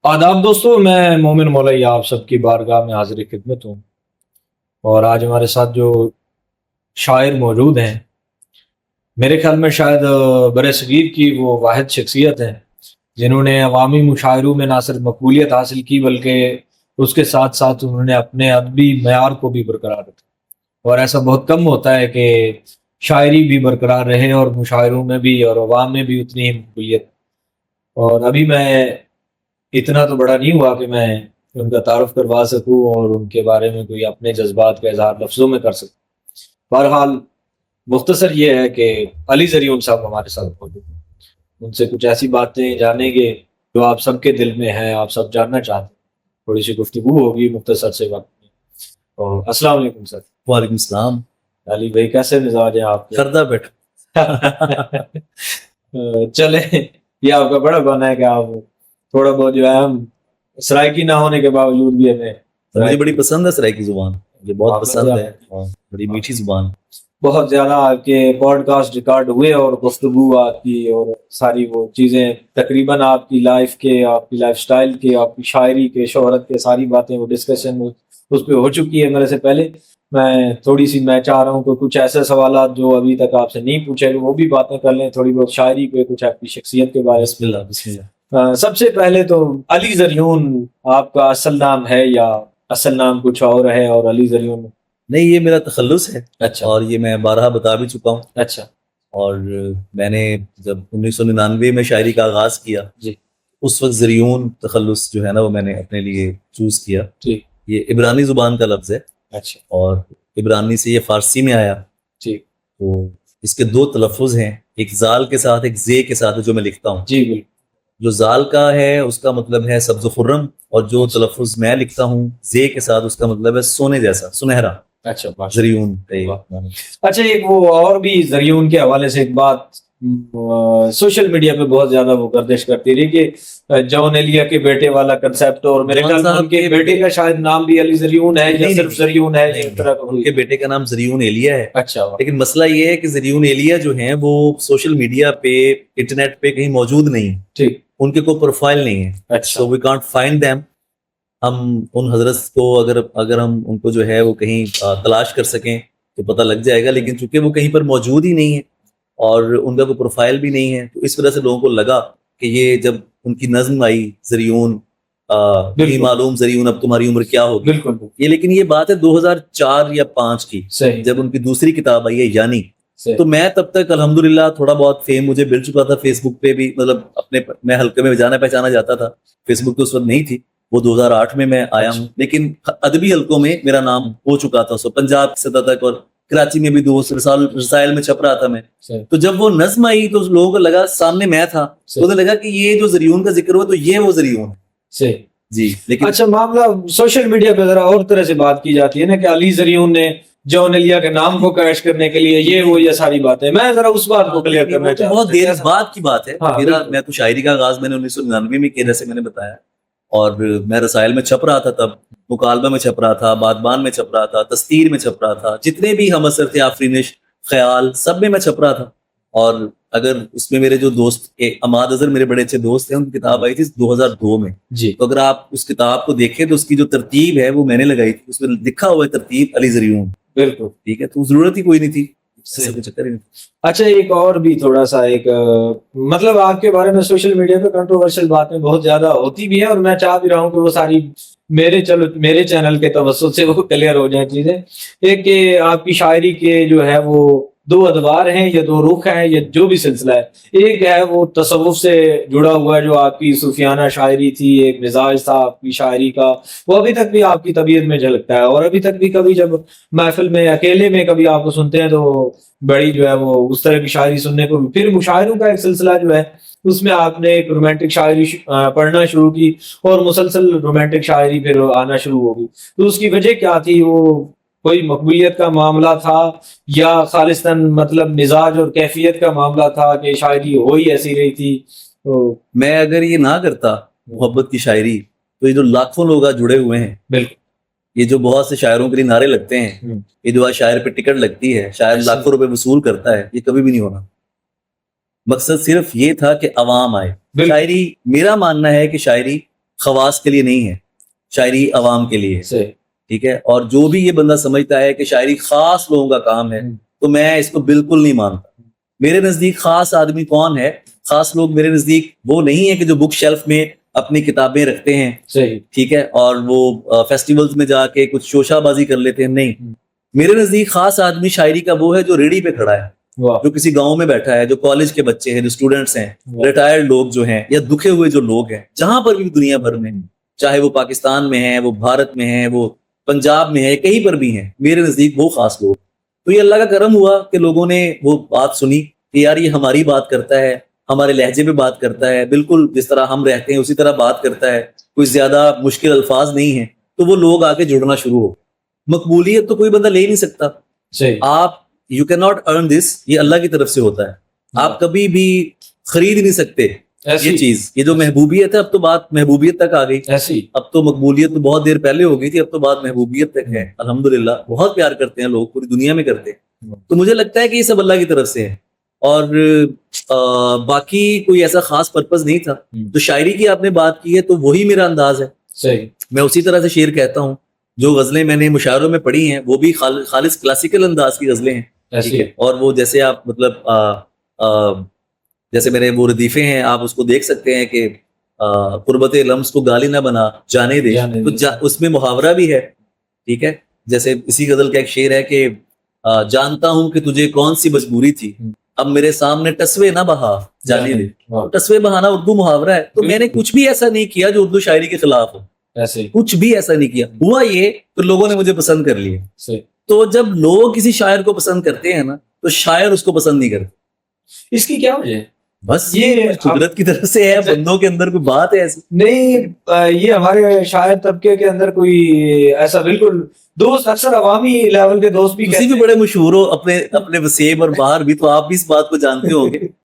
आदाब दोस्तों, मैं मोमिन मौलवी आप सबकी बारगाह में हाजिर खिदमत हूँ। और आज हमारे साथ जो शायर मौजूद हैं, मेरे ख्याल में शायद बरसगीर की वो वाहिद शख्सियत हैं जिन्होंने अवामी मुशायरों में ना सिर्फ मकबूलियत हासिल की बल्कि उसके साथ साथ उन्होंने अपने अदबी मयार को भी बरकरार रखा। और ऐसा बहुत कम होता है कि शायरी भी बरकरार रहे और मुशायरों में भी और अवाम में भी उतनी ही मकबूलियत। और अभी मैं इतना तो बड़ा नहीं हुआ कि मैं उनका तारुफ करवा सकूं और उनके बारे में कोई अपने जज्बात का इजहार लफ्जों में कर सकूं। बहरहाल मुख्तसर ये है कि अली ज़रियून साहब हमारे साथ मौजूद हैं। उनसे कुछ ऐसी बातें जानेंगे जो आप सबके दिल में हैं, आप सब जानना चाहते हैं। थोड़ी सी गुफ्तगू होगी मुख्तसर से वक्त में। और अस्सलाम वालेकुम सर। वालेकुम सलाम। अली भाई, कैसे मिजाज हैं आपके? करदा बैठ। चले, ये आपका बड़ा बना है कि आप थोड़ा बहुत जो है, हम सराइकी ना होने के बावजूद भी हमें मुझे बड़ी पसंद है सराइकी जुबान, मुझे बहुत पसंद है। बड़ी मीठी जुबान। बहुत ज्यादा आपके पॉडकास्ट रिकॉर्ड हुए और गुफ्तगू आपकी और सारी वो चीजें तकरीबन आपकी लाइफ के, आपकी लाइफस्टाइल के, आपकी शायरी के, शोहरत के, सारी बातें वो डिस्कशन उस पर हो चुकी है मेरे से पहले। मैं चाह रहा हूँ कि कुछ ऐसे सवाल जो अभी तक आपसे नहीं पूछे वो भी बातें कर लें, थोड़ी बहुत शायरी पे, कुछ आपकी शख्सियत के बारे में। बिस्मिल्लाह बिस्मिल्लाह। सबसे पहले तो अली ज़रियून आपका असल नाम है या असल नाम कुछ और है? और अली ज़रियून नहीं, ये मेरा तखल्लुस है। अच्छा। और ये मैं 12 बता भी चुका हूँ। अच्छा। और मैंने जब 1999 में शायरी का आगाज किया जी, उस वक्त ज़रियून तखल्लुस जो है ना वो मैंने अपने लिए चूज किया। जी, ये इब्रानी जुबान का लफ्ज है। अच्छा। और इब्रानी से ये फारसी में आया। जी, तो इसके दो तलफ़ुज़ हैं, एक जाल के साथ एक जे के साथ, जो मैं लिखता हूँ। जी बिल्कुल। जो जाल का है उसका मतलब है सब्ज़ खुर्रम, और जो तलफ़ुज़ मैं लिखता हूँ जे के साथ उसका मतलब है सोने जैसा, सुनहरा। अच्छा, ज़रियून अच्छा, एक वो और भी ज़रियून के हवाले से एक बात सोशल मीडिया पे बहुत ज्यादा वो गर्दिश करती रही कि जॉन एलिया के बेटे वाला कंसेप्ट, और मेरे ख्याल में उनके बेटे का शायद नाम भी अली ज़रियून है या सिर्फ ज़रियून है, इस तरह का। उनके बेटे का नाम ज़रियून एलिया है। अच्छा। लेकिन मसला ये है कि ज़रियून एलिया जो हैं वो सोशल मीडिया पे, इंटरनेट पे कहीं मौजूद नहीं है। ठीक। उनके कोई प्रोफाइल नहीं है। अच्छा। So we can't find them. हम उन हजरत को अगर हम उनको जो है वो कहीं तलाश कर सकें तो पता लग जाएगा, लेकिन चूंकि वो कहीं पर मौजूद ही नहीं है और उनका कोई प्रोफाइल भी नहीं है, तो इस वजह से लोगों को लगा कि ये जब उनकी नज्म आई ज़रियून नहीं मालूम ज़रियून अब तुम्हारी उम्र क्या होगी, बिल्कुल ये, लेकिन ये बात है 2004 या 5 की, जब उनकी दूसरी किताब आई है यानी। तो मैं तब तक अल्हम्दुलिल्लाह थोड़ा बहुत फेम मुझे मिल चुका था फेसबुक पे भी, मतलब अपने मैं हल्के में जाना पहचाना जाता था। फेसबुक तो उस वक्त नहीं थी, वो 2008 में मैं आया हूँ, लेकिन अदबी हल्कों में मेरा नाम हो चुका था। सो पंजाब की सतह तक, और कराची में भी 2 साल रसायल में छप रहा था मैं। तो जब वो नज्म आई तो लोगों को लगा सामने मैं था, तो उन्हें लगा कि ये जो ज़रियून का जिक्र हुआ तो ये वो ज़रियून है जी। लेकिन अच्छा, मामला सोशल मीडिया पे जरा और तरह से बात की जाती है ना कि अली ज़रियून ने जॉन एलिया के नाम को कैश करने के लिए ये सारी बातें, मैं जरा उस बात को क्लियर करना चाहता हूं। बहुत देर बाद की बात है। हाँ, मैं तो शायरी का आगाज मैंने 1999 में किया, जैसे मैंने बताया, और मैं रसायल में छप रहा था, तब मुकालबा में छप रहा था, बादबान में छप रहा था, तस्तीर में छप रहा था, जितने भी हम असर थे, आफरीनिश, ख्याल, सब में मैं छप रहा था। और अगर उसमें मेरे जो दोस्त अमाद अजहर मेरे बड़े अच्छे दोस्त हैं, उनकी किताब आई थी 2002 में जी। तो अगर आप उस किताब को देखें तो उसकी जो तरतीब है वो मैंने लगाई थी, उसमें लिखा हुआ है तरतीब अली ज़रियून। बिल्कुल ठीक है, तो जरूरत ही कोई नहीं थी, चक्कर ही नहीं। अच्छा, एक और भी थोड़ा सा मतलब आपके बारे में सोशल मीडिया पे कंट्रोवर्शियल बातें बहुत ज्यादा होती भी है, और मैं चाह भी रहा हूँ कि वो सारी मेरे चैनल के तवज्जुह से वो क्लियर हो जाए चीजें। एक कि आपकी शायरी के जो है वो 2 अदवार हैं या 2 रुख हैं या जो भी सिलसिला है। एक है वो तसव्वुफ से जुड़ा हुआ जो आपकी सूफियाना शायरी थी, एक मिजाज था आपकी शायरी का, वो अभी तक भी आपकी तबीयत में झलकता है। और अभी तक भी कभी जब महफिल में अकेले में कभी आपको सुनते हैं तो बड़ी जो है वो उस तरह की शायरी सुनने को। फिर मुशायरों का एक सिलसिला जो है उसमें आपने एक रोमांटिक शायरी पढ़ना शुरू की और मुसलसल रोमांटिक शायरी फिर आना शुरू हो गई। तो उसकी वजह क्या थी? वो कोई मकबूलियत का मामला था या खालिस्तन मतलब मिजाज और कैफियत का मामला था कि शायरी हो ही ऐसी रही थी? तो मैं अगर ये ना करता मोहब्बत की शायरी, तो ये जो लाखों लोग आज जुड़े हुए हैं, बिल्कुल, ये जो बहुत से शायरों के लिए नारे लगते हैं, ये जो आज शायर पे टिकट लगती है, शायर लाखों रुपए वसूल करता है, ये कभी भी नहीं होना। मकसद सिर्फ ये था कि अवाम आए। शायरी, मेरा मानना है कि शायरी خواص کے لیے نہیں ہے, شاعری عوام کے لیے ہے. صحیح. ٹھیک ہے, اور جو بھی یہ بندہ سمجھتا ہے کہ شاعری خاص لوگوں کا کام ہے تو میں اس کو بالکل نہیں مانتا. میرے نزدیک خاص آدمی کون ہے؟ خاص لوگ میرے نزدیک وہ نہیں ہے کہ جو بک شیلف میں اپنی کتابیں رکھتے ہیں, صحیح, ٹھیک ہے, اور وہ فیسٹیولز میں جا کے کچھ شوشہ بازی کر لیتے ہیں. نہیں, میرے نزدیک خاص آدمی شاعری کا وہ ہے جو ریڑھی پہ کھڑا ہے, جو کسی گاؤں میں بیٹھا ہے, جو کالج کے بچے ہیں, جو اسٹوڈنٹس ہیں, ریٹائرڈ لوگ جو ہیں, یا دکھے ہوئے جو لوگ ہیں جہاں پر بھی دنیا بھر میں, چاہے وہ پاکستان میں ہیں, وہ بھارت میں ہیں, وہ پنجاب میں ہے, کہیں پر بھی ہیں, میرے نزدیک وہ خاص لوگ. تو یہ اللہ کا کرم ہوا کہ لوگوں نے وہ بات سنی کہ یار یہ ہماری بات کرتا ہے, ہمارے لہجے پہ بات کرتا ہے, بالکل جس طرح ہم رہتے ہیں اسی طرح بات کرتا ہے, کوئی زیادہ مشکل الفاظ نہیں ہیں. تو وہ لوگ آ کے جڑنا شروع ہو. مقبولیت تو کوئی بندہ لے ہی نہیں سکتا. آپ یو کین ناٹ ارن دس, یہ اللہ کی طرف سے ہوتا ہے. آپ کبھی بھی خرید نہیں سکتے یہ چیز. یہ جو محبوبیت ہے, اب تو بات محبوبیت تک آ گئی. اب تو مقبولیت تو بہت دیر پہلے ہو گئی تھی, اب تو بات محبوبیت تک ہے. الحمدللہ بہت پیار کرتے ہیں لوگ, پوری دنیا میں کرتے ہیں. تو مجھے لگتا ہے کہ یہ سب اللہ کی طرف سے ہے, اور باقی کوئی ایسا خاص پرپز نہیں تھا. تو شاعری کی آپ نے بات کی ہے تو وہی میرا انداز ہے. صحیح, میں اسی طرح سے شعر کہتا ہوں. جو غزلیں میں نے مشاعروں میں پڑھی ہیں وہ بھی خالص کلاسیکل انداز کی غزلیں ہیں. ٹھیک ہے, اور وہ جیسے آپ مطلب جیسے میرے وہ ردیفے ہیں, آپ اس کو دیکھ سکتے ہیں کہ قربت لمس کو گالی نہ بنا جانے دے, تو اس میں محاورہ بھی ہے. ٹھیک ہے, جیسے اسی غزل کا ایک شعر ہے کہ جانتا ہوں کہ تجھے کون سی مجبوری تھی, اب میرے سامنے ٹسوے نہ بہا جانے دے. ٹسوے بہانا اردو محاورہ ہے. تو میں نے کچھ بھی ایسا نہیں کیا جو اردو شاعری کے خلاف ہو, کچھ بھی ایسا نہیں کیا. ہوا یہ تو لوگوں نے مجھے پسند کر لیا. تو جب لوگ کسی شاعر کو پسند کرتے ہیں نا تو شاعر اس کو پسند نہیں کرتے. اس کی کیا وجہ ہے؟ بس یہ قدرت کی طرف سے ہے, بندوں کے اندر کوئی بات ہے ایسی نہیں. یہ ہمارے شاعر طبقے کے اندر کوئی ایسا بالکل دوست, اکثر عوامی لیول کے دوست بھی کسی بھی بڑے مشہور ہو اپنے وسیم اور باہر بھی, تو آپ بھی اس بات کو جانتے ہوں گے